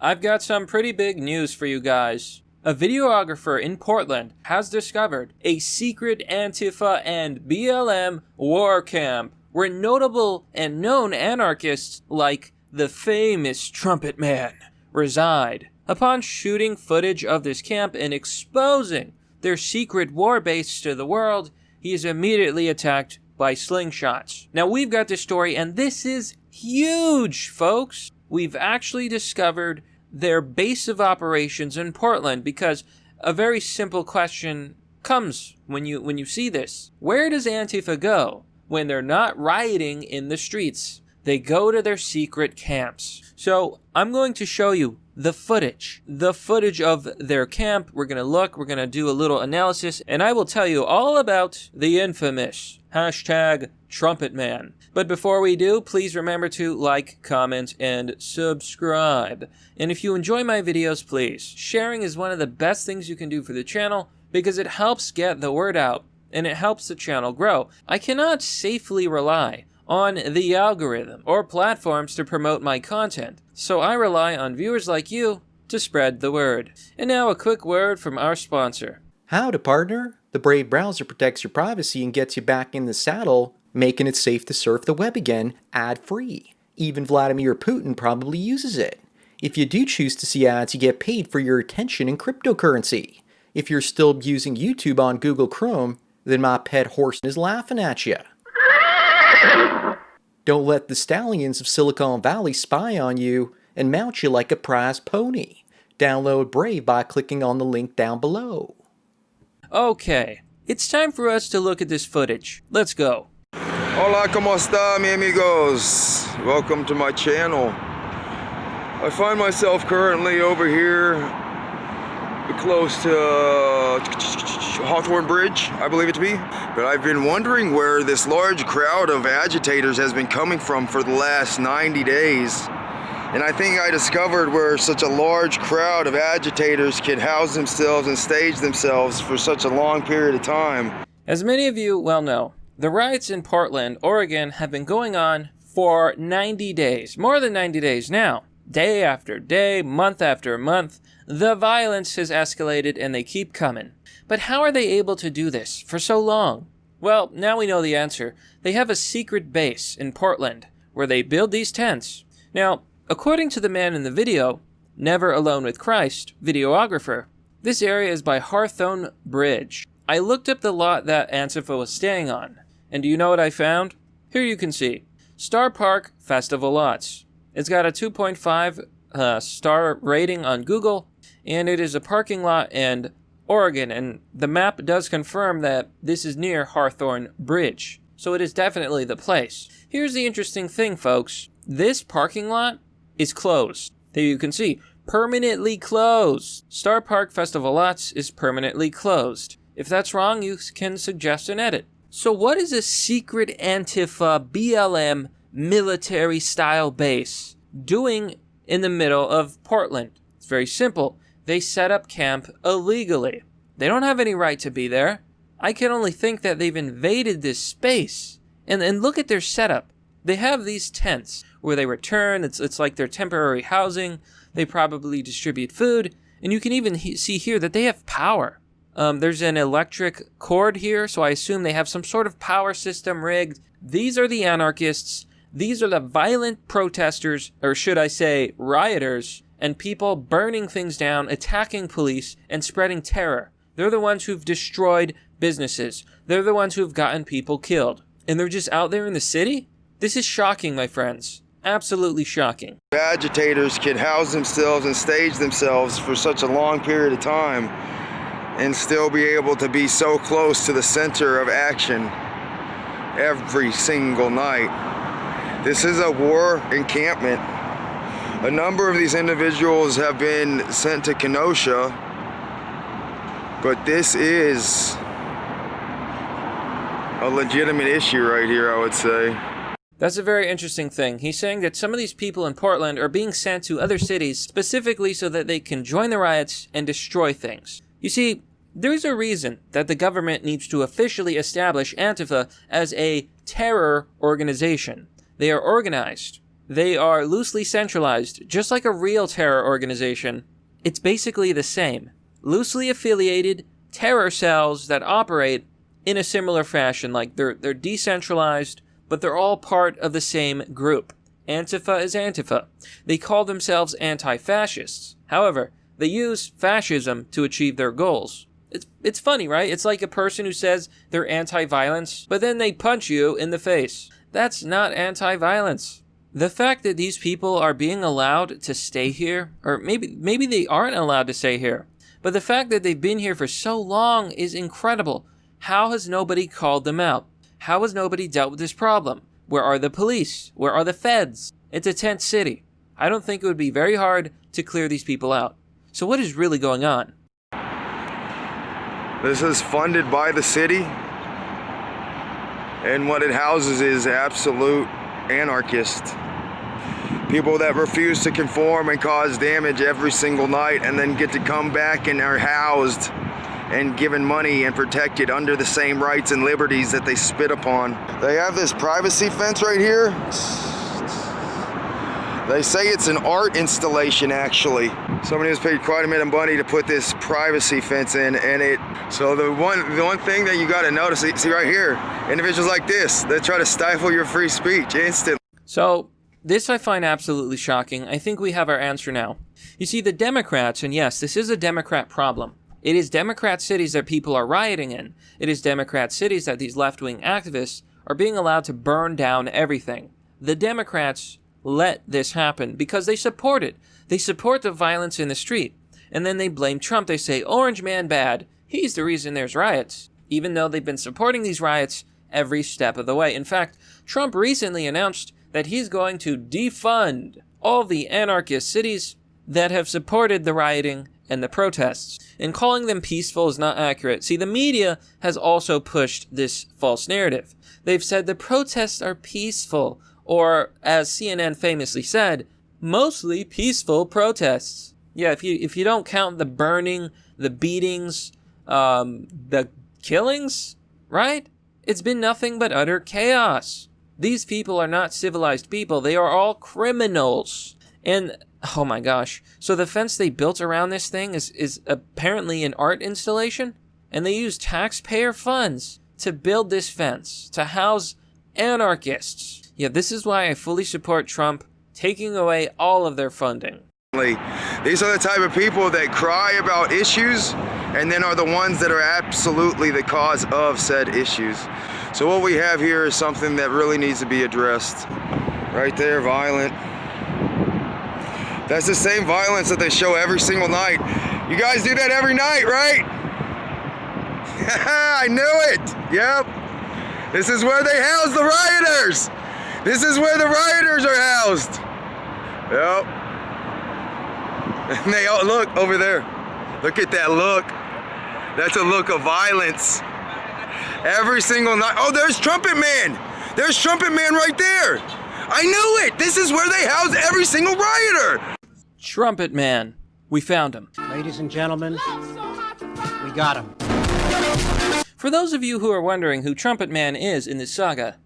I've got some pretty big news for you guys. A videographer in Portland has discovered a secret Antifa and BLM war camp where notable and known anarchists like the famous Trumpet Man reside. Upon shooting footage of this camp and exposing their secret war base to the world, he is immediately attacked by slingshots. Now we've got this story, and this is huge, folks. We've actually discovered their base of operations in Portland, because a very simple question comes when you see this. Where does Antifa go when they're not rioting in the streets? They go to their secret camps. So I'm going to show you the footage of their camp. We're going to do a little analysis, and I will tell you all about the infamous #Trumpet Man. But before we do, please remember to like, comment, and subscribe. And if you enjoy my videos, please, sharing is one of the best things you can do for the channel, because it helps get the word out, and it helps the channel grow. I cannot safely rely on the algorithm or platforms to promote my content, so I rely on viewers like you to spread the word. And now a quick word from our sponsor. Howdy, partner. The Brave browser protects your privacy and gets you back in the saddle, making it safe to surf the web again, ad-free. Even Vladimir Putin probably uses it. If you do choose to see ads, you get paid for your attention in cryptocurrency. If you're still using YouTube on Google Chrome, then my pet horse is laughing at you. Don't let the stallions of Silicon Valley spy on you and mount you like a prize pony. Download Brave by clicking on the link down below. Okay, it's time for us to look at this footage. Let's go. Hola, ¿cómo está, mi amigos? Welcome to my channel. I find myself currently over here close to Hawthorne Bridge, I believe it to be. But I've been wondering where this large crowd of agitators has been coming from for the last 90 days. And I think I discovered where such a large crowd of agitators can house themselves and stage themselves for such a long period of time. As many of you well know, the riots in Portland, Oregon have been going on for 90 days, more than 90 days now. Day after day, month after month, the violence has escalated and they keep coming. But how are they able to do this for so long? Well, now we know the answer. They have a secret base in Portland where they build these tents. Now, according to the man in the video, Never Alone with Christ, videographer, this area is by Hawthorne Bridge. I looked up the lot that Antifa was staying on, and do you know what I found? Here you can see. Star Park Festival Lots. It's got a 2.5 star rating on Google, and it is a parking lot in Oregon, and the map does confirm that this is near Hawthorne Bridge, so it is definitely the place. Here's the interesting thing, folks. This parking lot is closed. There you can see, permanently closed. Star Park Festival Lots is permanently closed. If that's wrong, you can suggest an edit. So what is a secret Antifa BLM military style base doing in the middle of Portland? It's very simple. They set up camp illegally. They don't have any right to be there. I can only think that they've invaded this space. And look at their setup. They have these tents where they return. It's like their temporary housing. They probably distribute food. And you can even see here that they have power. There's an electric cord here, so I assume they have some sort of power system rigged. These are the anarchists. These are the violent protesters, or should I say rioters, and people burning things down, attacking police, and spreading terror. They're the ones who've destroyed businesses. They're the ones who've gotten people killed. And they're just out there in the city? This is shocking, my friends. Absolutely shocking. Agitators can house themselves and stage themselves for such a long period of time and still be able to be so close to the center of action every single night. This is a war encampment. A number of these individuals have been sent to Kenosha, but this is a legitimate issue right here, I would say. That's a very interesting thing. He's saying that some of these people in Portland are being sent to other cities specifically so that they can join the riots and destroy things. You see, there's a reason that the government needs to officially establish Antifa as a terror organization. They are organized. They are loosely centralized, just like a real terror organization. It's basically the same. Loosely affiliated terror cells that operate in a similar fashion, like they're decentralized, but they're all part of the same group. Antifa is Antifa. They call themselves anti-fascists. However, they use fascism to achieve their goals. It's funny, right? It's like a person who says they're anti-violence, but then they punch you in the face. That's not anti-violence. The fact that these people are being allowed to stay here, or maybe they aren't allowed to stay here, but the fact that they've been here for so long is incredible. How has nobody called them out? How has nobody dealt with this problem? Where are the police? Where are the feds? It's a tent city. I don't think it would be very hard to clear these people out. So what is really going on? This is funded by the city, and what it houses is absolute anarchists. People that refuse to conform and cause damage every single night and then get to come back and are housed and given money and protected under the same rights and liberties that they spit upon. They have this privacy fence right here. They say it's an art installation, actually. Somebody has paid quite a bit of money to put this privacy fence in, and so the one thing that you gotta notice, see right here, individuals like this, they try to stifle your free speech instantly. So, this I find absolutely shocking. I think we have our answer now. You see, the Democrats, and yes, this is a Democrat problem. It is Democrat cities that people are rioting in. It is Democrat cities that these left-wing activists are being allowed to burn down everything. The Democrats let this happen because they support it. They support the violence in the street. And then they blame Trump. They say, Orange Man bad. He's the reason there's riots. Even though they've been supporting these riots every step of the way. In fact, Trump recently announced that he's going to defund all the anarchist cities that have supported the rioting and the protests. And calling them peaceful is not accurate. See, the media has also pushed this false narrative. They've said the protests are peaceful, or as CNN famously said, mostly peaceful protests. Yeah, if you don't count the burning, the beatings, the killings, right? It's been nothing but utter chaos. These people are not civilized people. They are all criminals. And, oh my gosh. So the fence they built around this thing is apparently an art installation? And they use taxpayer funds to build this fence, to house anarchists. Yeah, this is why I fully support Trump taking away all of their funding. These are the type of people that cry about issues and then are the ones that are absolutely the cause of said issues. So what we have here is something that really needs to be addressed. Right there, violent. That's the same violence that they show every single night. You guys do that every night, right? I knew it. Yep. This is where they house the rioters. This is where the rioters are housed. Yep. And they all look over there. Look at that look. That's a look of violence. Every single night. Oh, there's Trumpet Man. There's Trumpet Man right there. I knew it. This is where they house every single rioter. Trumpet Man. We found him. Ladies and gentlemen, we got him. For those of you who are wondering who Trumpet Man is in this saga,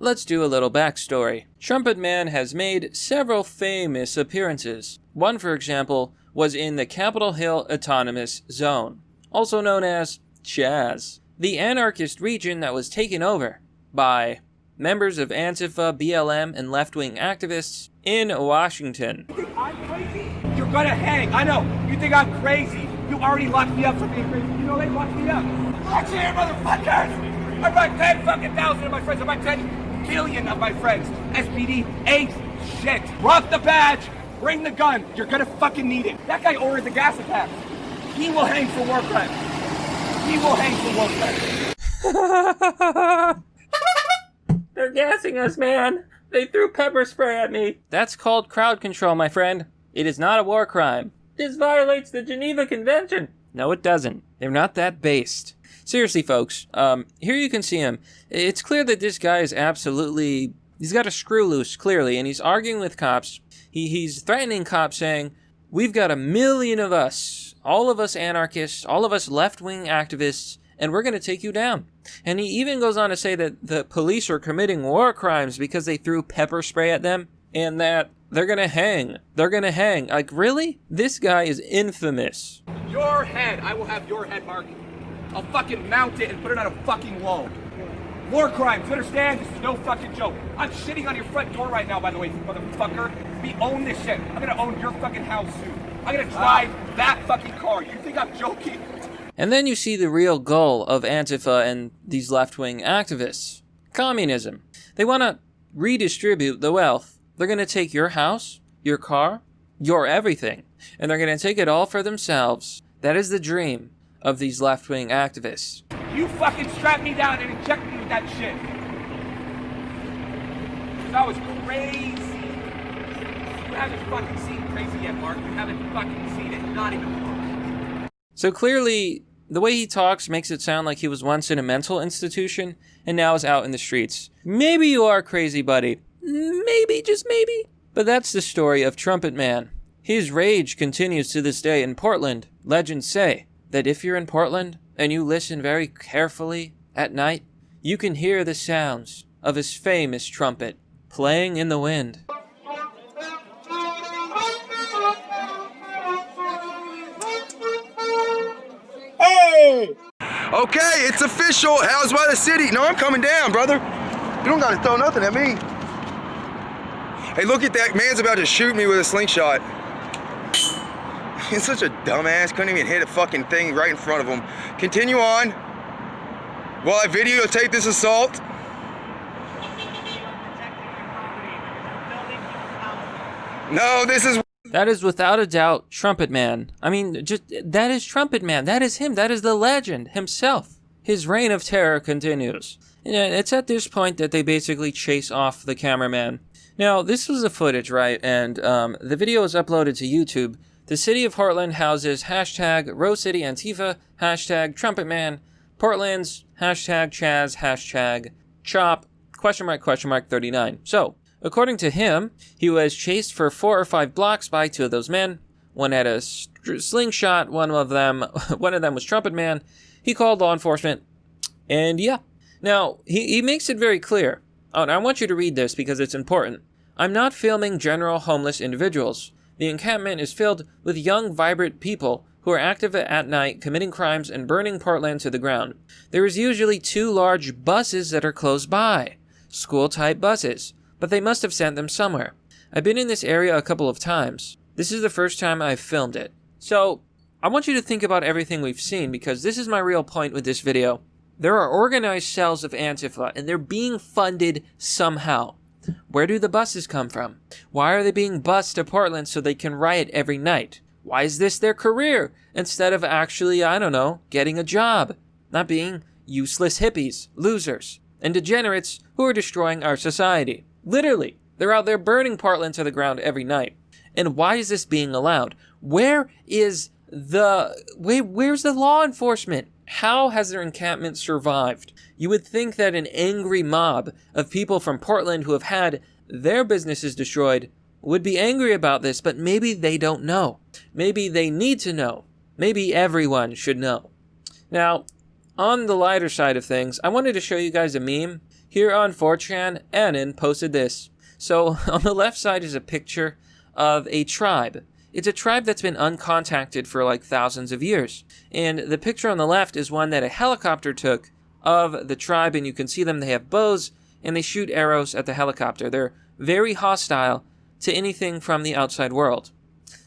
let's do a little backstory. Trumpet Man has made several famous appearances. One, for example, was in the Capitol Hill Autonomous Zone, also known as CHAZ, the anarchist region that was taken over by members of Antifa, BLM, and left-wing activists in Washington. You think I'm crazy? You're gonna hang. I know. You think I'm crazy. You already locked me up for being crazy. You know they locked me up. Watch here, motherfuckers! I brought 10,000 of my friends. I brought 10 billion of my friends. SPD ain't shit. Drop the badge. Bring the gun. You're gonna fucking need it. That guy ordered the gas attack. He will hang for war crimes. He will hang for war crimes. They're gassing us, man. They threw pepper spray at me. That's called crowd control, my friend. It is not a war crime. This violates the Geneva Convention. No, it doesn't. They're not that based. Seriously, folks, here you can see him. It's clear that this guy is absolutely... He's got a screw loose, clearly, and he's arguing with cops. He's threatening cops, saying, we've got 1 million of us, all of us anarchists, all of us left-wing activists, and we're going to take you down. And he even goes on to say that the police are committing war crimes because they threw pepper spray at them. and that they're gonna hang. They're gonna hang. Like, really? This guy is infamous. Your head, I will have your head, Mark. I'll fucking mount it and put it on a fucking wall. War crimes, you understand? This is no fucking joke. I'm shitting on your front door right now, by the way, motherfucker. We own this shit. I'm gonna own your fucking house soon. I'm gonna drive that fucking car. You think I'm joking? And then you see the real goal of Antifa and these left-wing activists. Communism. They want to redistribute the wealth. They're going to take your house, your car, your everything, and they're going to take it all for themselves. That is the dream of these left-wing activists. You fucking strapped me down and injected me with that shit. That was crazy. You haven't fucking seen crazy yet, Mark. You haven't fucking seen it. Not even close. So clearly, the way he talks makes it sound like he was once in a mental institution and now is out in the streets. Maybe you are crazy, buddy. Maybe, just maybe. But that's the story of Trumpet Man. His rage continues to this day in Portland. Legends say that if you're in Portland and you listen very carefully at night, you can hear the sounds of his famous trumpet playing in the wind. Okay, it's official. Housed by the city. No, I'm coming down, brother. You don't gotta throw nothing at me. Hey, look at that. Man's about to shoot me with a slingshot. He's such a dumbass. Couldn't even hit a fucking thing right in front of him. Continue on while I videotape this assault. No, this is... That is without a doubt Trumpet Man. I mean, that is Trumpet Man. That is him. That is the legend himself. His reign of terror continues. And it's at this point that they basically chase off the cameraman. Now, this was the footage, right? And the video was uploaded to YouTube. The city of Portland houses hashtag Rose City Antifa, hashtag Trumpet Man, Portland's hashtag CHAZ, hashtag CHOP, question mark 39. So, according to him, he was chased for 4 or 5 blocks by 2 of those men. One had a slingshot, one of them was Trumpet Man. He called law enforcement, and yeah. Now, he makes it very clear. Oh, and I want you to read this because it's important. I'm not filming general homeless individuals. The encampment is filled with young, vibrant people who are active at night, committing crimes and burning Portland to the ground. There is usually 2 large buses that are close by, school-type buses, but they must have sent them somewhere. I've been in this area a couple of times. This is the first time I've filmed it. So, I want you to think about everything we've seen because this is my real point with this video. There are organized cells of Antifa, and they're being funded somehow. Where do the buses come from? Why are they being bused to Portland so they can riot every night? Why is this their career instead of actually, I don't know, getting a job? Not being useless hippies, losers, and degenerates who are destroying our society. Literally, they're out there burning Portland to the ground every night. And why is this being allowed? Where's the law enforcement? How has their encampment survived? You would think that an angry mob of people from Portland who have had their businesses destroyed would be angry about this, but maybe they don't know. Maybe they need to know. Maybe everyone should know. Now, on the lighter side of things, I wanted to show you guys a meme. Here on 4chan, Anon posted this. So, on the left side is a picture of a tribe. It's a tribe that's been uncontacted for like thousands of years. And the picture on the left is one that a helicopter took of the tribe, and you can see them. They have bows, and they shoot arrows at the helicopter. They're very hostile to anything from the outside world.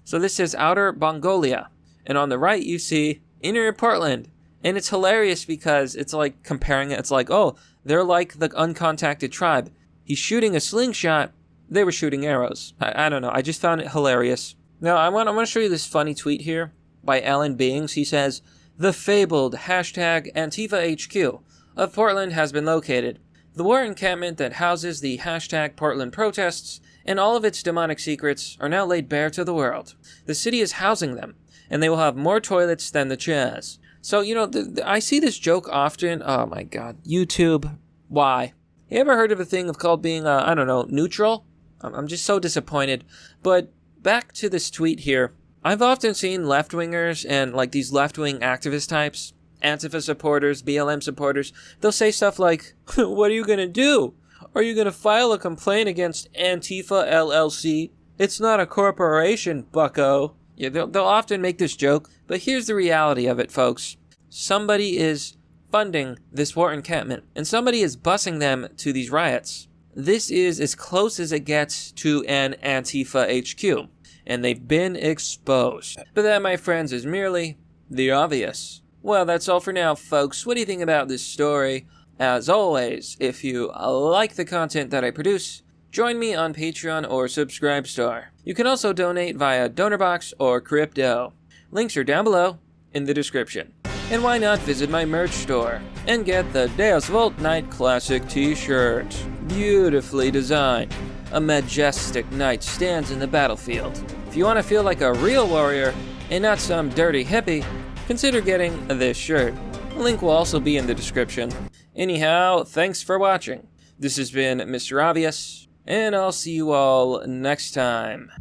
So this is Outer Mongolia. And on the right, you see Inner Portland. And it's hilarious because it's like comparing it. It's like, oh, they're like the uncontacted tribe. He's shooting a slingshot. They were shooting arrows. I don't know. I just found it hilarious. Now, I want to show you this funny tweet here by Alan Bings. He says, the fabled hashtag Antifa HQ of Portland has been located. The war encampment that houses the hashtag Portland protests and all of its demonic secrets are now laid bare to the world. The city is housing them, and they will have more toilets than the CHAZ. So, you know, I see this joke often. Oh my God, YouTube, why? You ever heard of a thing called being, I don't know, neutral? I'm just so disappointed. But back to this tweet here. I've often seen left-wingers and like these left-wing activist types, Antifa supporters, BLM supporters, they'll say stuff like, what are you going to do? Are you going to file a complaint against Antifa LLC? It's not a corporation, bucko. Yeah, they'll often make this joke, but here's the reality of it, folks. Somebody is funding this war encampment, and somebody is busing them to these riots. This is as close as it gets to an Antifa HQ, and they've been exposed. But that, my friends, is merely the obvious. Well, that's all for now, folks. What do you think about this story? As always, if you like the content that I produce, join me on Patreon or Subscribestar. You can also donate via DonorBox or Crypto. Links are down below in the description. And why not visit my merch store and get the Deus Vult Knight Classic t-shirt. Beautifully designed. A majestic knight stands in the battlefield. If you want to feel like a real warrior and not some dirty hippie, consider getting this shirt. The link will also be in the description. Anyhow, thanks for watching. This has been Mr. Obvious, and I'll see you all next time.